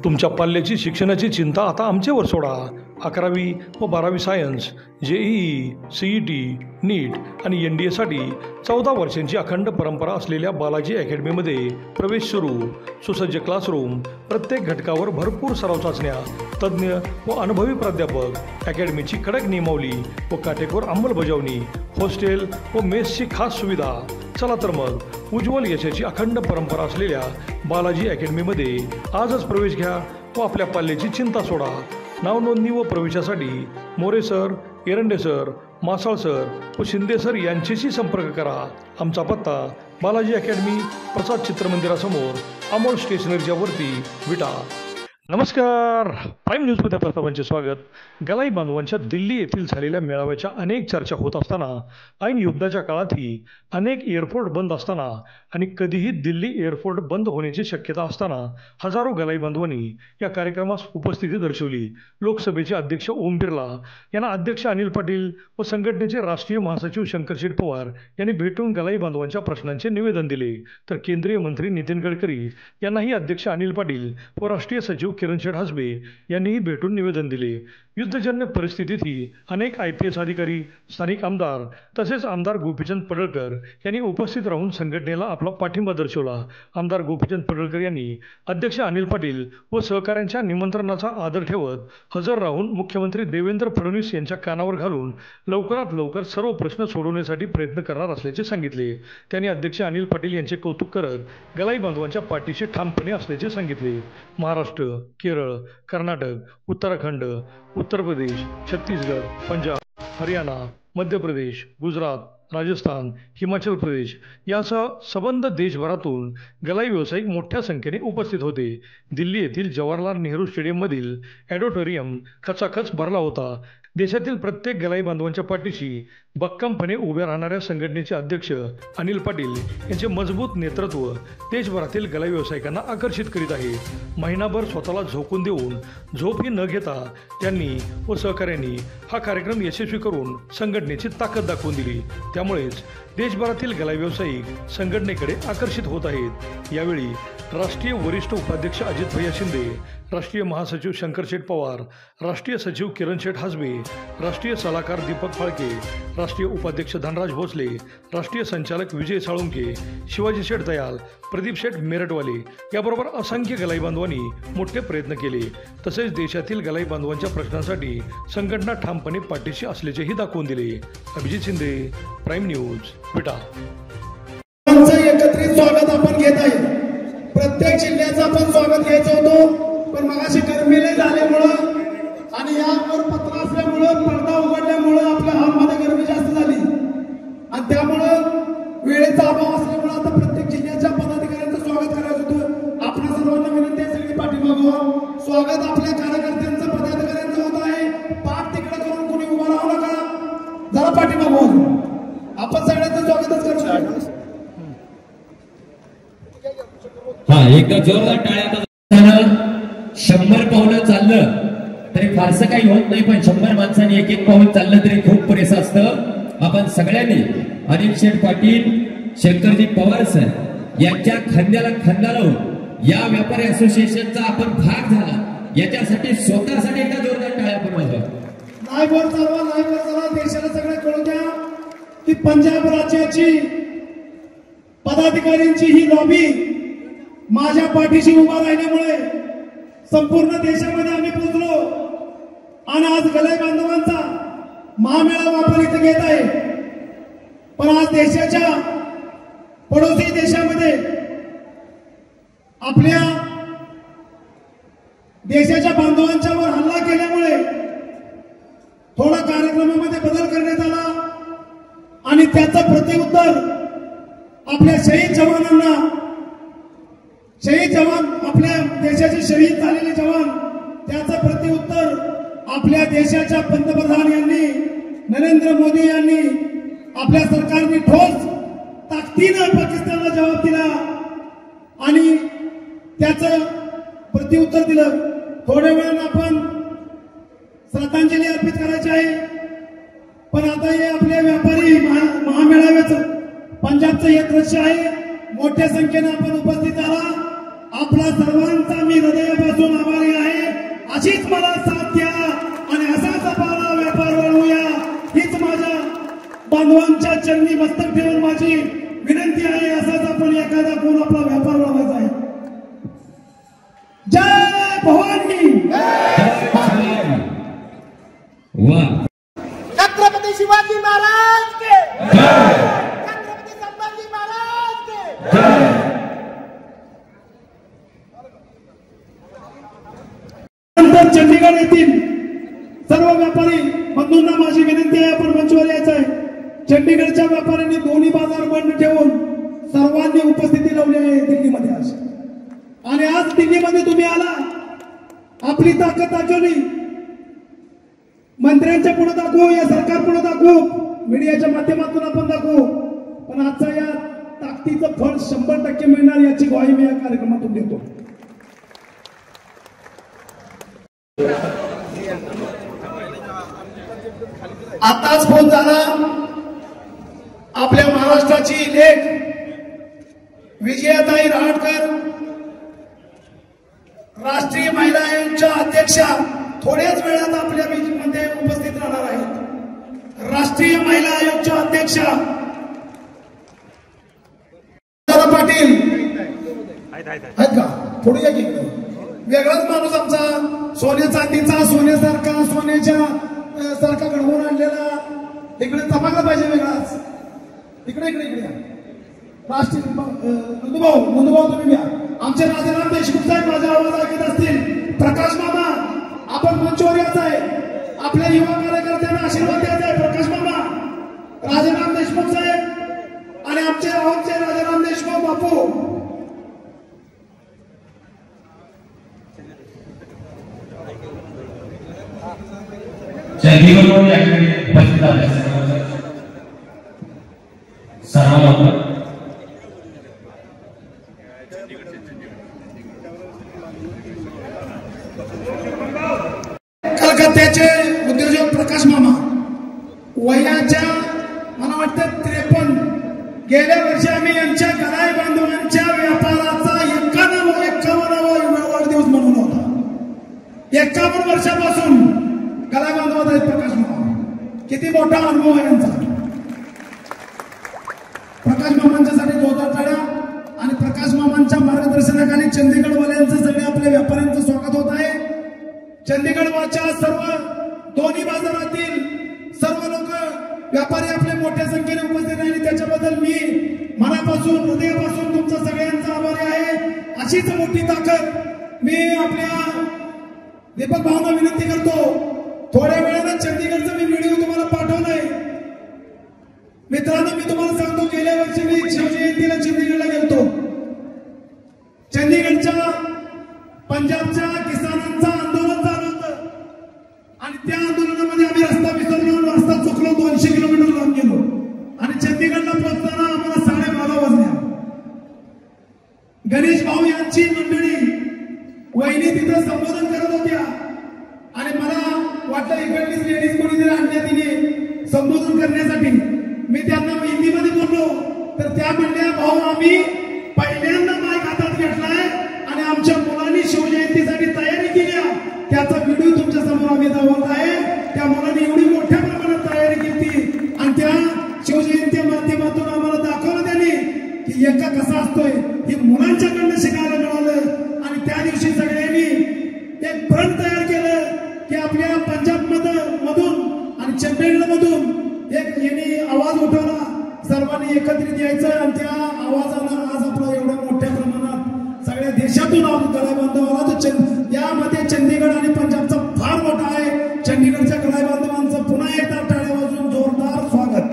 तुमच्या पाल्याची शिक्षणाची चिंता आता आमच्यावर सोडा। 11वी व 12वी सायन्स, JEE, CET, नीट आणि NDAसाठी 14 वर्षांची अखंड परंपरा असलेल्या बालाजी अकॅडमीमध्ये प्रवेश सुरू। सुसज्ज क्लासरूम, प्रत्येक घटकावर भरपूर सराव चाचण्या, तज्ज्ञ व अनुभवी प्राध्यापक, अकॅडमीची कडक नियमावली व काटेकोर अंमलबजावणी, हॉस्टेल व मेसची खास सुविधा। चला तर मग उज्ज्वल यशाची अखंड परंपरा असलेल्या बालाजी अकॅडमीमध्ये आजच प्रवेश घ्या व आपल्या पाल्याची चिंता सोडा। नाव नोंदणी व प्रवेशासाठी More sir, Erande sir, Masal sir व शिंदे सर यांच्याशी संपर्क करा। आमचा पत्ता बालाजी अकॅडमी, प्रसाद चित्रमंदिरासमोर, अमोल स्टेशनरीच्या वरती, विटा। नमस्कार, प्राईम न्यूजमध्ये प्रथमांचे स्वागत। गलाई बांधवांच्या दिल्ली येथील झालेल्या मेळाव्याच्या अनेक चर्चा होत असताना, ऐन युद्धाच्या काळातही अनेक एअरपोर्ट बंद असताना आणि कधीही दिल्ली एअरपोर्ट बंद होण्याची शक्यता असताना हजारो गलाई बांधवांनी या कार्यक्रमास उपस्थिती दर्शवली। लोकसभेचे अध्यक्ष ओम बिर्ला यांना अध्यक्ष अनिल पाटील व संघटनेचे राष्ट्रीय महासचिव शंकरशेठ पवार यांनी भेटून गलाई बांधवांच्या प्रश्नांचे निवेदन दिले, तर केंद्रीय मंत्री नितीन गडकरी यांनाही अध्यक्ष अनिल पाटील व राष्ट्रीय सचिव किरणशेठ हसबे यांनीही भेटून निवेदन दिले। युद्धजन्य परिस्थितीतही अनेक IPS अधिकारी, स्थानिक आमदार तसेच आमदार गोपीचंद पडळकर यांनी उपस्थित राहून संघटनेला आपला पाठिंबा दर्शवला। आमदार गोपीचंद पडळकर यांनी अध्यक्ष अनिल पाटील व सहकाऱ्यांच्या निमंत्रणाचा आदर ठेवत हजर राहून मुख्यमंत्री देवेंद्र फडणवीस यांच्या कानावर घालून लवकरात लवकर सर्व प्रश्न सोडवण्यासाठी प्रयत्न करणार असल्याचे सांगितले। त्यांनी अध्यक्ष अनिल पाटील यांचे कौतुक करत गलाई बांधवांच्या पाठीशी ठामपणे असल्याचे सांगितले। महाराष्ट्र, केरळ, कर्नाटक, उत्तराखंड, उत्तर प्रदेश, छत्तीसगड, पंजाब, हरियाणा, मध्य प्रदेश, गुजरात, राजस्थान, हिमाचल प्रदेश यासह सबंध देशभरातून गलाई व्यावसायिक मोठ्या संख्येने उपस्थित होते। दिल्ली येथील जवाहरलाल नेहरू स्टेडियममधील ऑडिटोरियम खचाखच भरला होता। देशातील प्रत्येक गलाई बांधवांच्या पाठीशी भक्कमपणे उभ्या राहणाऱ्या संघटनेचे अध्यक्ष अनिल पाटील यांचे मजबूत नेतृत्व देशभरातील गलाई व्यावसायिकांना आकर्षित करीत आहे। महिनाभर स्वतःला झोकून देऊन झोपही न घेता त्यांनी व सहकाऱ्यांनी हा कार्यक्रम यशस्वी करून संघटनेची ताकद दाखवून दिली। त्यामुळेच देशभरातील गलाई व्यावसायिक संघटनेकडे आकर्षित होत आहेत। यावेळी राष्ट्रीय वरिष्ठ उपाध्यक्ष अजित भैया शिंदे, राष्ट्रीय महासचिव शंकरशेठ पवार, राष्ट्रीय सचिव किरणशेठ हसबे, राष्ट्रीय सलाहकार दीपक फाळके, राष्ट्रीय उपाध्यक्ष धनराज भोसले, राष्ट्रीय संचालक विजय साळुंके, शिवाजी शेठ दयाल, प्रदीप शेठ मेरटवाले याबरोबर असंख्य गलाई बांधवांनी मोठे प्रयत्न केले। तसेच देशातील गलाई बांधवांच्या प्रश्नांसाठी संघटना ठामपणे पाठीशी असल्याचेही दाखवून दिले। अभिजित शिंदे, प्राईम न्यूज, विटा। एकत्रित स्वागत आपण घेत आहे। प्रत्येक जिल्ह्याचं आपण स्वागत घ्यायचं होतं, पण मगाशी गरमीले झाल्यामुळं आणि यावर पत्र असल्यामुळं, पडदा उघडल्यामुळं आपल्या हॉलमध्ये गरमी जास्त झाली आणि त्यामुळं वेळेचा अभाव असल्यामुळं आता प्रत्येक जिल्ह्याच्या पदाधिकाऱ्यांचं स्वागत करायचं होतं। आपल्या सर्वांना विनंती आहे, सगळी पाठीमागं स्वागत आपल्या कार्यकर्त्यांचं, पदाधिकाऱ्यांचं होत आहे। पाठ तिकडे करून कोणी उभा राहू नका, जरा पाठीमागं आपण सगळ्यांचं स्वागतच करू। एकदा जोरदार टाळ्या। 100 पावलं चाललं तरी फारसं काही होत नाही, पण 100 माणसांनी एक एक पाऊल चाललं तरी खूप पुरेसं असतं। आपण सगळ्यांनी अनिल शेठ पाटील, शंकरजी पवार सर यांच्या खांद्याला खांदा लावून या व्यापारी असोसिएशनचा आपण भाग झाला, याच्यासाठी स्वतःसाठी एकदा जोरदार टाळ्या पण वाजवा। नाही बोल चालवा, नाही बोल चालवा। देशाला सगळं कळू द्या की पंजाब राज्याची पदाधिकाऱ्यांची ही लॉबी माझ्या पाठीशी उभा राहिल्यामुळे संपूर्ण देशामध्ये आम्ही पोहोचलो आणि आज गलाई बांधवांचा महामेळावा आपण इथे घेत आहे। पण आज देशाच्या पडोसी देशामध्ये आपल्या देशाच्या बांधवांच्यावर हल्ला केल्यामुळे थोडा कार्यक्रमामध्ये बदल करण्यात आला आणि त्याचं प्रत्युत्तर आपल्या शहीद जवानांना, शहीद जवान, आपल्या देशाचे शहीद झालेले जवान, त्याचं प्रत्युत्तर आपल्या देशाच्या पंतप्रधान यांनी, नरेंद्र मोदी यांनी, आपल्या सरकारने ठोस ताकदीने पाकिस्तानला जवाब दिला आणि त्याचं प्रत्युत्तर दिलं। थोड्या वेळानं आपण श्रद्धांजली अर्पित करायची आहे, पण आता हे आपले व्यापारी महामेळाव्याचं पंजाबचं हे दृश्य आहे। मोठ्या संख्येने आपण उपस्थित झाला आपला सर्वांचा मी हृदयापासून आभारी आहे. अशीच मला साथ द्या आणि असाच आपला व्यापार वाढवूया हीच माझ्या बांधवांच्या चरणी मस्तक ठेवून माझी विनंती आहे. असाच आपण एखादा कोण आपला व्यापार वाढवायचा आहे. जय भवानी. वाह. छत्रपती शिवाजी महाराज के छत्रपती संभाजी महाराज के. नंतर चंदीगड येथील सर्व व्यापारी बंधूंना माझी विनंती आहे, आपण मंचवर यायचं आहे. चंदीगडच्या व्यापाऱ्यांनी दोन्ही बाजार बंद ठेवून सर्वांनी उपस्थिती लावली आहे दिल्लीमध्ये आज. आणि आज दिल्लीमध्ये तुम्ही आला, आपली ताकद दाखवली. मंत्र्यांच्या पुढे दाखवू, या सरकार पुढे दाखवू, मीडियाच्या माध्यमातून आपण दाखवू, पण आजचा या ताकदीचं फळ 100% मिळणार याची ग्वाही मी या कार्यक्रमातून देतो. आताच फोन झाला, आपल्या महाराष्ट्राची लेख विजयाताई रहाटकर राष्ट्रीय महिला आयोगच्या अध्यक्षा थोड्याच वेळात आपल्या मध्ये उपस्थित राहणार आहेत. राष्ट्रीय महिला आयोगच्या अध्यक्षा पाटील आहेत का? थोडी या की वेगळाच माणूस आमचा, सोन्या चांदीचा, सोन्यासारखा, सोन्याच्या सारखा घडवून आणलेला, इकडे चमकला पाहिजे वेगळाच. इकडे इकडे इकडे राष्ट्रीय नंदुभाऊ तुम्ही घ्या. आमचे राजाराम देशमुख साहेब माझा आवाज ऐकत असतील. प्रकाश मामा आपण मंचवर यायचं आहे, आपल्या युवा कार्यकर्त्यांना आशीर्वाद द्यायचा आहे. प्रकाश मामा, राजाराम देशमुख साहेब आणि आमचे राजाराम देशमुख बापू. चंदीगडवरून या ठिकाणी उपस्थित झाले सर्वांना कलकत्त्याचे उद्योजक प्रकाश मामा वयाच्या मला वाटतं 53. गेल्या वर्षी आम्ही यांच्या गलाय बांधवांच्या व्यापाराचा 51वा वाढदिवस मनवला होता. 51 वर्षापासून गलाय बांधवात आहेत प्रकाश मामा. किती मोठा अनुभव आहे यांचा. प्रकाश मामांच्यासाठी जोरदार टाळ्या. आणि प्रकाश मामांच्या मार्गदर्शनाखाली चंदीगडवाल्यांचं सगळे आपल्या व्यापाऱ्यांचं स्वागत होत आहे. चंदीगडच्या सर्व दोन्ही बाजारातील सर्व लोक व्यापारी आपल्या मोठ्या संख्येने उपस्थित आहे, त्याच्याबद्दल मी मनापासून हृदयापासून तुमचा सगळ्यांचा आभारी आहे. अशीच मोठी ताकद मी आपल्या दीपक भाऊंना विनंती करतो. थोड्या वेळानं चंदीगडचा मी व्हिडिओ तुम्हाला पाठवलाय. मित्रांनो, मी तुम्हाला सांगतो, गेल्या वर्षी मी शिवजयंतीला चंदीगडला गेलतो. चंदीगडच्या पंजाबच्या किसानांचा आंदोलन चालू होतं आणि त्या आंदोलनामध्ये आम्ही रस्ता विसरलो, रस्ता चुकलो, 200 किलोमीटर लांब गेलो आणि चंदीगडला पोहोचताना आम्हाला 12:30 वाजल्या. गणेश भाऊ यांची मंडळी वहिनी तिथं संबोधन करत होत्या आणि मला वाटलं इकडलीच लेडीज कोणीतरी आणल्या तिने संबोधन करण्यासाठी. मी त्यांना हिंदीमध्ये बोललो तर त्या म्हणल्या, भाऊ आम्ही पहिल्यांदा माईक हातात घेतलाय आणि आमच्या मुलांनी शिवजयंतीसाठी तयारी केली, त्याचा व्हिडिओ तुमच्या समोर आम्ही दाखवत आहे. त्या मुलांनी एवढी मोठ्या प्रमाणात तयारी केली आणि त्या शिवजयंती माध्यमातून आम्हाला दाखवलं त्यांनी की एका कसा असतोय हे मुलांच्याकडनं शिकायला मिळालं. आणि त्या दिवशी सगळ्यांनी एक प्रण तयार केलं की आपल्या पंजाब मधून आणि चंदीगड मधून एक यांनी आवाज उठवला, सर्वांनी एकत्रित यायचं आणि त्या आवाजानं आज आपलं एवढ्या मोठ्या प्रमाणात सगळ्या देशातून गलाय बांधवाला यामध्ये चंदीगड आणि पंजाबचा फार मोठा आहे. चंदीगडच्या गलाय बांधवांचं पुन्हा एकदा टाळ्या वाजवून जोरदार स्वागत.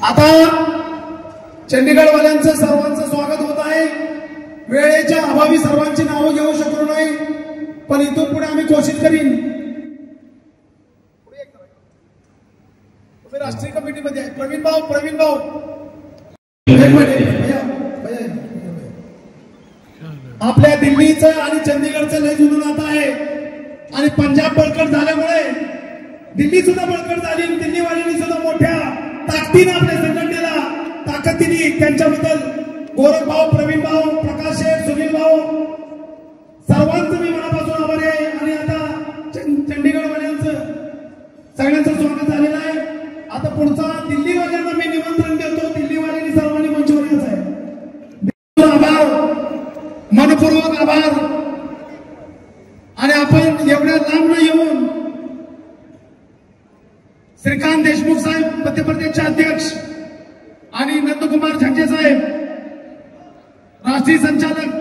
आता चंदीगडवाल्यांचं सर्वांचं स्वागत होत आहे. वेळेच्या अभावी सर्वांची नावं घेऊ शकलो नाही, पण इथून पुढे आम्ही कोशिश करीन. तुम्ही राष्ट्रीय कमिटीमध्ये आहे. प्रवीण भाऊ आपल्या दिल्लीचं आणि चंदीगडचं लय जुनं नातं आहे आणि पंजाब बळकट झाल्यामुळे दिल्ली सुद्धा बळकट झाली. दिल्लीवाल्यांनी सुद्धा मोठ्या ताकदीनं आपल्या संघटनेला ताकदीने त्यांच्याबद्दल गोरख भाऊ, प्रवीण भाऊ, प्रकाश शेठ, सुनील भाऊ सर्वांचं मी मनापासून आभारी आहे. आणि आता चंडीगडवाल्यांचं सगळ्यांचं स्वागत झालेलं आहे. आता पुढचा दिल्लीवाल्यांना मी निमंत्रण देतो. दिल्लीवाल्यांनी सर्वांनी मंचावर यायचं आहे. आभार, मनपूर्वक आभार. आणि आपण एवढ्या लांब न येऊन श्रीकांत देशमुख साहेब मध्य प्रदेशचे अध्यक्ष आणि नंदकुमार झंगे साहेब राष्ट्रीय संचालक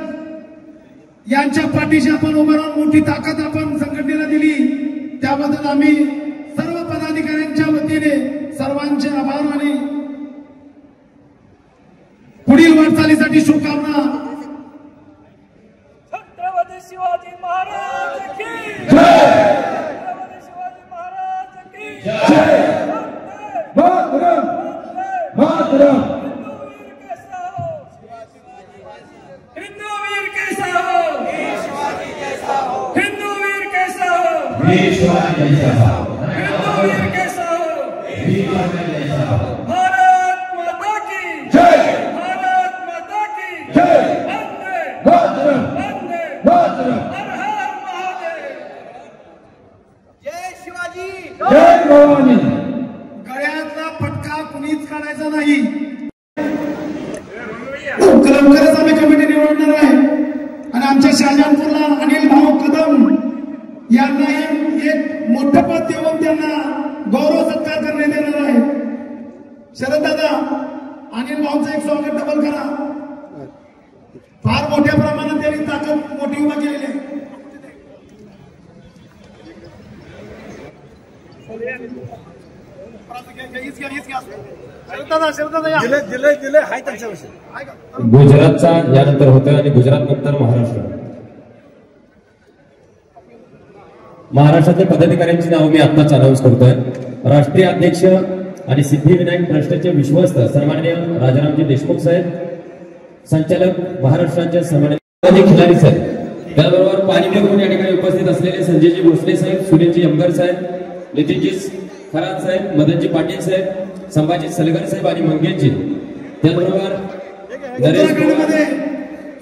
यांच्या पाठीशी आपण उभं राहून मोठी ताकद आपण संघटनेला दिली, त्याबद्दल आम्ही सर्व पदाधिकाऱ्यांच्या वतीने सर्वांचे आभार आणि पुढील वाटचालीसाठी शुभकामना. छत्रपती शिवाजी महाराज की जय. छत्रपती शिवाजी महाराज की जय. मातरम, मातरम. हिंदू वीर कैसा हो, हिंदू वीर कैसा हो, शिवाजी जैसा हो, हिंदू वीर कैसा हो. शिवाजी जैसा हो. भारत माता की जय, भारत माता की जय. वंदे मातरम, वंदे मातरम. हर हर महादेव. जय शिवाजी. जय भवानी. गळ्यातला पटका कुणीच काढायचा नाही. लवकरच आम्ही कमिटी निवडणार आहे आणि आमच्या शाहजहानपूरला अनिल भाऊ कदम यांनाही एक मोठं पद देऊन त्यांना गौरव सत्कार करण्यात येणार आहे. शरद दादा, अनिल भाऊंचं एक स्वागत डबल करा. फार मोठ्या प्रमाणात त्यांनी ताकद मोठी उभा केलेली आहे. गुजरातचा यानंतर होतं आणि गुजरात नंतर महाराष्ट्र. महाराष्ट्रातल्या पदाधिकाऱ्यांची नाव मी आत्ताच अनाऊन्स करतोय. राष्ट्रीय अध्यक्ष आणि सिद्धिविनायक ट्रस्टचे विश्वस्त सन्माननीय राजारामजी देशमुख साहेब, संचालक महाराष्ट्राच्या सन्माननीय खिलारी साहेब, त्याचबरोबर पाणी म्हणून या ठिकाणी उपस्थित असलेले संजयजी भोसले साहेब, सुनीलजी यमगर साहेब, नितीनजी खरात साहेब, मदनजी पाटील साहेब, संभाजी सलगर साहेब आणि मंगेशजी, त्याचबरोबर उत्तराखंडमध्ये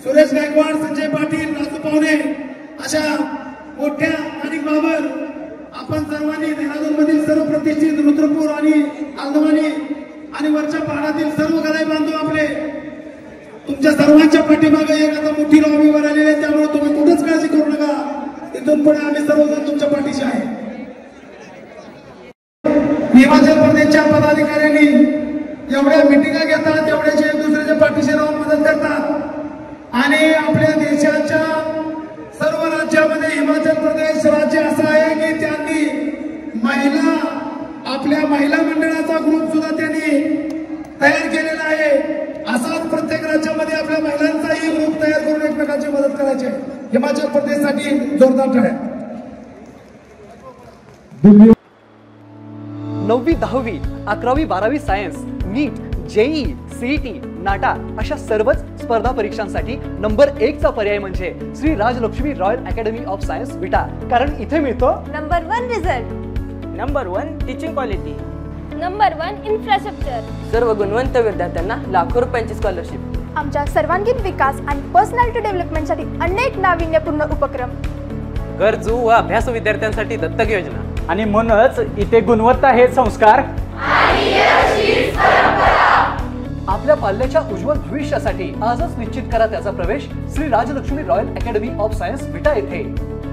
सुरेश गायकवाड, संजय पाटील, राजू पावणे अशा मोठ्या आणि बाबर आपण सर्वांनी देहरादून मधील सर्व प्रतिष्ठित रुद्रपूर आणि आलदमानी आणि वरच्या पहाडातील सर्व गदाई बांधव आपले तुमच्या सर्वांच्या पाठीमागे एक आता मोठी लॉबी वर आलेली आहे. त्यामुळे तुम्ही कुठेच काळजी करू नका. इथून पुढे आम्ही सर्वजण तुमच्या पाठीशी आहे. हिमाचल प्रदेशच्या पदाधिकाऱ्यांनी एवढ्या मिटिंगा घेतात, एवढ्याचे एक दुसऱ्याच्या पाठीशी राहून मदत करतात आणि आपल्या देशाच्या सर्व राज्यामध्ये हिमाचल प्रदेश राज्य असं आहे की त्यांनी आपल्या महिला मंडळाचा ग्रुप सुद्धा त्यांनी तयार केलेला आहे. असाच प्रत्येक राज्यामध्ये आपल्या महिलांचाही ग्रुप तयार करून एकमेकांची मदत करायची. हिमाचल प्रदेशसाठी जोरदार टाळ्या. 9वी 10वी 11वी 12वी science, NEET, JEE, CET, NATA अशा सर्वच स्पर्धा परीक्षांसाठी नंबर 1 चा पर्याय म्हणजे Shri Rajlakshmi royal academy of science Vita. कारण इथे मिळतो number 1 result, number 1 teaching quality, number 1 infrastructure, सर्व गुणवंत विद्यार्थ्यांना लाखो रुपयांची स्कॉलरशिप, आमच्या सर्वांगीण विकास आणि पर्सनॅलिटी डेव्हलपमेंटसाठी अनेक नाविन्यपूर्ण उपक्रम, गरजू व अभ्यासू विद्यार्थ्यांसाठी दत्तक योजना. आणि म्हणूनच इथे गुणवत्ता हे संस्कार आपल्या पाल्याच्या उज्ज्वल भविष्यासाठी आजच निश्चित करा त्याचा प्रवेश Shri Rajlakshmi royal academy of science Vita येथे.